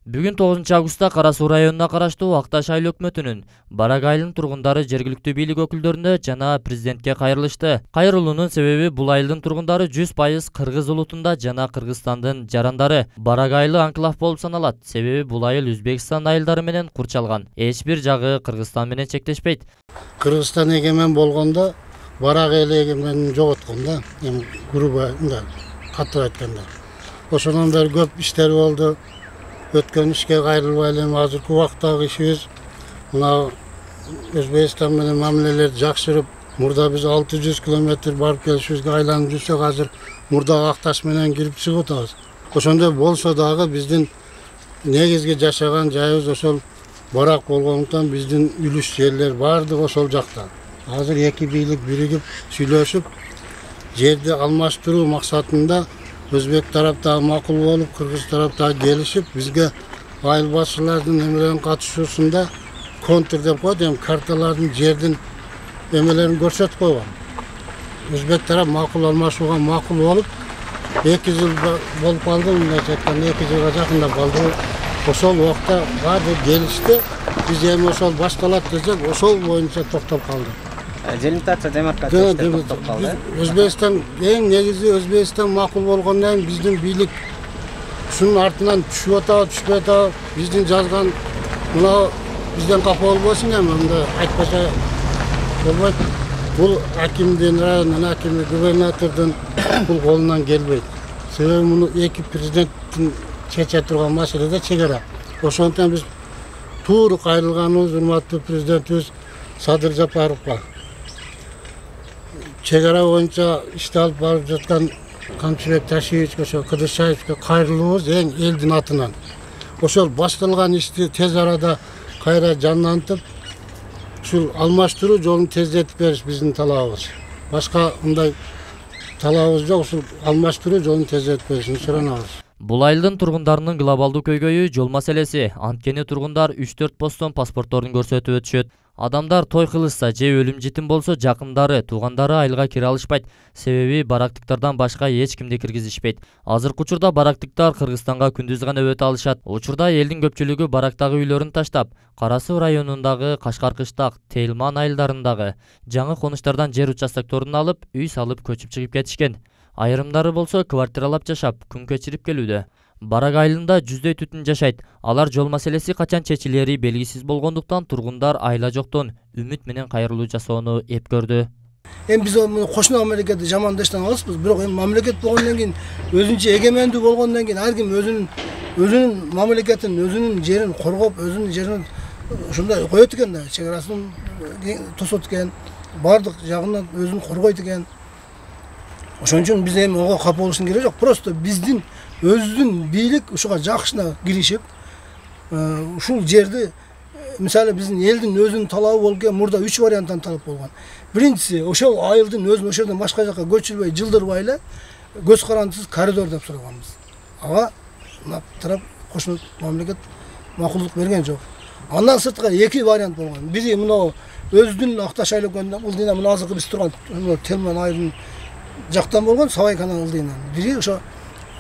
Бүгүн 9 августта Кара Суу районуна караштуу Акташ айыл өкмөтүнүн Барак айылынын тургундары жергиликтүү бийлик өкүлдөрүнө жана президентке кайрылышты. Кайрылуунун себеби бул айылдын тургундары 100% кыргыз улутунда жана Кыргызстандын жарандары. Барак айылы анклав болуп саналат. Себеби бул айыл Өзбекстан айылдары менен курчалган. Эч бир жагы Кыргызстан менен чектешпейт. Кыргызстан эгемен болгондо Барак айыл эгемен жоготкон да, эми грубо катуу айтканда. Ошондон бери көп иштер болду. Өткөн ишке кайрылбай эле азыркы убактагы ишибиз мына Өзбекстан менен мамилелерди жакшырып, мурда биз 600 километр барып келишибизге айланып жүрсөк, азыр мурдагы Акташ менен кирип чыгып атабыз. Ошондой болсо дагы биздин негизги жашаган жайыбыз ошол Барак болгондуктан биздин үлүш жерлер бардыгы ошол жакта. Азыр эки бийлик биригип сүйлөшүп, жерди алмаштыруу максатында Өзбек тараптагы макул болуп, Кыргыз тараптагы келишип, бизге айыл башчылардын эмелерин катышуусунда контур деп коет, эми карталардын жердин эмелерин көрсөтүп койгон. Өзбек тарап макул алмашууга макул болуп, 2 жыл болуп калды, мындайча айтканда 2 жылга жакындап калды. Ошол убакта баары келишти. Биз эми ошол башталат десек, ошол боюнча токтоп калдык. Делимитация, демаркация токтоп калды. Өзбекстан эң негизи Өзбекстан макул болгондон кийин биздин бийлик ушунун артынан түшүп атабы, түшпөй атабы, биздин жазган мына бизден капа болбосун, эми мындай айтпаса болбойт. Бул акимдин, райондун акими, губернатордун бул колунан келбейт. Себеби муну эки президенттин чече турган маселеде чегара. Ошондуктан биз туура кайрылганыбыз урматтуу президентибиз Садыр Жапаровго чегара боюнча ишти алып барып жаткан Камчыбек Ташиевичке, ошо Кыдыршаевичке кайрылуубуз эң элдин атынан. Ошол башталган ишти тез арада кайра жанлантып, ушул алмаштыруу жолун тездетип бериш биздин талабыбыз. Башка мындай талабыбыз жок, ушул алмаштыруу жолун тездетип беришин суранабыз. Бул айылдын тургундарынын глобалдуу көйгөйү жол маселеси. Анткени тургундар 3-4 посттон паспортторун көрсөтүп өтүшөт. Адамдар той кылышса же өлүм житим болсо жакындары, туугандары айылга кире алышпайт. Себеби барактыктардан башка эч кимди киргизишпейт. Азыркы учурда барактыктар Кыргызстанга күндүз гана өтө алышат. Учурда элдин көпчүлүгү барактагы үйлөрүн таштап, Кара Суу районундагы Кашкар-Кыштак, Тейлман айылдарындагы жаңы конуштардан жер участокторун алып, үй салып көчүп чыгып кетишкен. Айрымдары болсо квартиралап жашап, күн кечирип келүүдө. Барак айылында 100дөй түтүн жашайт. Алар жол маселеси качан чечилери белгисиз болгондуктан тургундар айла жоктон үмүт менен кайрылуу жасоону эп көрдү. Эми биз кошуна мамлекетти жамандаштан алыспыз, бирок эми мамлекет болгондон кийин, өзүнчө эгемендүү болгондон кийин ар ким өзүнүн мамлекетин, өзүнүн жерин коргоп, өзүнүн жерин ушундай коет экен да, чегарасын тосот экен, баардык жагынан өзүн коргойт экен. Ошон үчүн биз эми ого капа болуштун кереги жок. Просто биздин өзүнүн бийлик ушуга жакшына киришип, ушул жерди, мисалы биздин элдин өзүнүн талабы болуп келген, мурда 3 варианттан талап болгон. Биринчиси, ошол айылдын өзүн ошол жерден башка жакка көчүрбөй, жылдырбай эле көз карандысыз коридор деп сураганбыз. Ага мына тарап кошуна мамлекет макулдук берген жок. Андан сырткары 2 вариант болгон. Бири мына өзүнүн Акташ айыл өкмөтүнөн ылдыйна, мына азыркы биз турган Телман айылынын жактан болгон, Сабай каналынын ылдыйынан. Бири ошо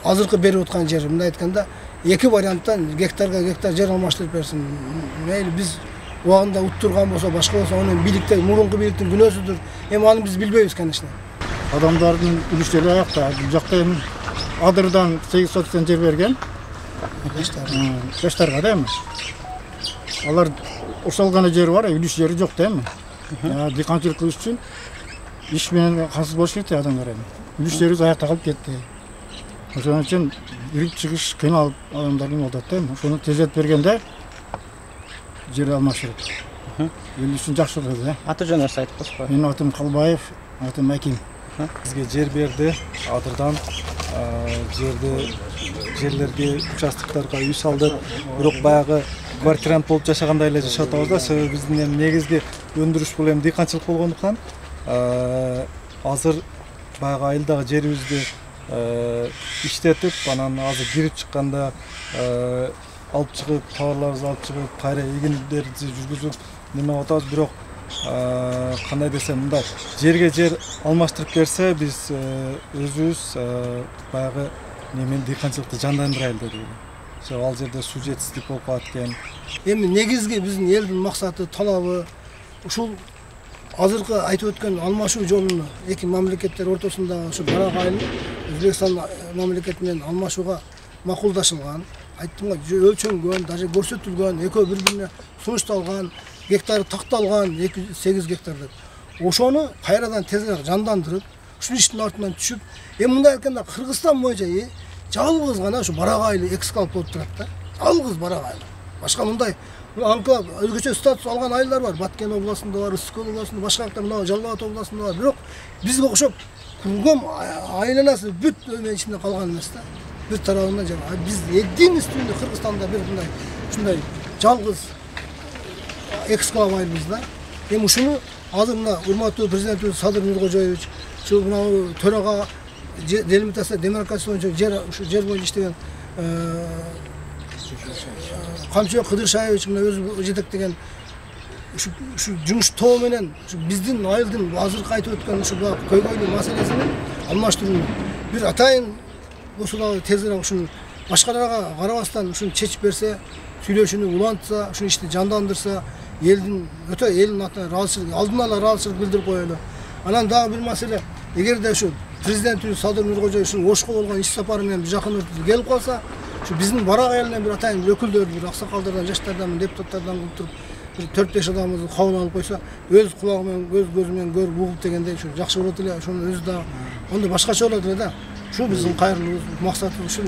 азыркы берип аткан жер. Мындай айтканда 2 варианттан гектарга гектар жер алмаштырып берсин. Мейли биз убагында уттурган болсо, башка болсо, анын бийликте мурунку бийликтин күнөөсүдүр. Эми аны биз билбейбиз, конечно. Адамдардын үлүштөрү аякта. Бул жакта эми Адырдан 8 сотықтан жер берген. Жаштарга да эми. Алар ошол гана жери бар, үлүш жери жок да эми. Дыйканчылык кылыш үчүн иш менен камсыз болуш керек адамдар эми. Үлүш жерибиз аякта калып кетти. Ошон үчүн кирип чыгыш кыйналып адамдардын болот да эми. Ошону тездетип бергенде жер алмаштырып. Эл үчүн жакшы болот да. Аты жөнүңүздү айтып коесузбу? Менин атым Калбаев, атым Аким. Бизге жер берди, Адырдан жерлерге, участокторго үй салдык. Бирок баягы квартирант болуп жашагандай эле жашап атабыз да. Себеби биздин эми негизги өндүрүш бул эми дыйканчылык болгондуктан азыр баягы айылдагы жерибизди иштетип, анан азыр кирип чыкканда алып чыгып, товарларыбызды алып чыгып, кайра эгиндерди жүргүзүп неме атабыз. Бирок кандай десем, мындай жерге жер алмаштырып берсе, биз өзүбүз баягы немен дыйканчылыкты жандандырайлы деп ойлойм. ал жерде суу жетишсиздик болуп калат экен. Эми негизги биздин элдин максаты, талабы ушул азыркы айтып өткөн алмашуу жолуну эки мамлекеттер ортосундагы ушу баракайлуу Өзбекстан мамлекети менен алмашууга макулдашылган. Айттым го, өлчөнгөн, даже көрсөтүлгөн, экөө бири-бирине сунушталган, гектары такталган 208 гектар деп. Ошону кайрадан тезирээк жандандырып, ушул иштин артынан түшүп, эми мындай айтканда Кыргызстан боюнча жалгыз гана ушу баракайлуу экскалп болуп турат да. Жалгыз баракайлуу. Башка мындай анклав өзгөчө статус алган айылдар бар. Баткен областында бар, Ысык областында, башка жакта мына Жалал Абад областында бар. Бирок бизге окшоп кургом айланасы бүт өмөн ичинде калган эмес да. Bir tarafından canım. Biz yediğin üstünde Kırgızistan'da bir bunday, şunday жалгыз эксклавайбызда. Эми ушуну азыр мына урматтуу президентибиз Садыр Нуркожоевич, şu мына төрага делимитация демаркация боюнча жер боюнча иштеген Камчыбек Кыдыршаевич мына өзү жетектеген ушу жумуш тобу менен биздин айылдын азыркы айтып өткөн ушу көйгөйлүү маселесин алмаштыруу бир атайын осуда тезирээк ушуну башкаларга карабастан ушуну чечип берсе, сүйлөшүүнү улантса, ушул ишти жандандырса, элдин өтө элдин атына ыраазычылык, алдын ала ыраазычылык билдирип коелу. Анан дагы бир маселе, эгерде ушу президентибиз Садыр Нуркожоевич ушул Ошко болгон иш сапары менен жакын ортодо келип калса, ушу биздин барак элинен бир атайын өкүлдөр, бир аксакалдардан, жаштардан, депутаттардан кылып туруп, бир 4-5 адамыбызды кабыл алып койсо, өз кулагы менен, өз көзү менен көрүп угуп дегендей ушу жакшы болот эле, ошонун өзү да онда башкача болот эле да. Şu bizim hayırlı maksatımız şu.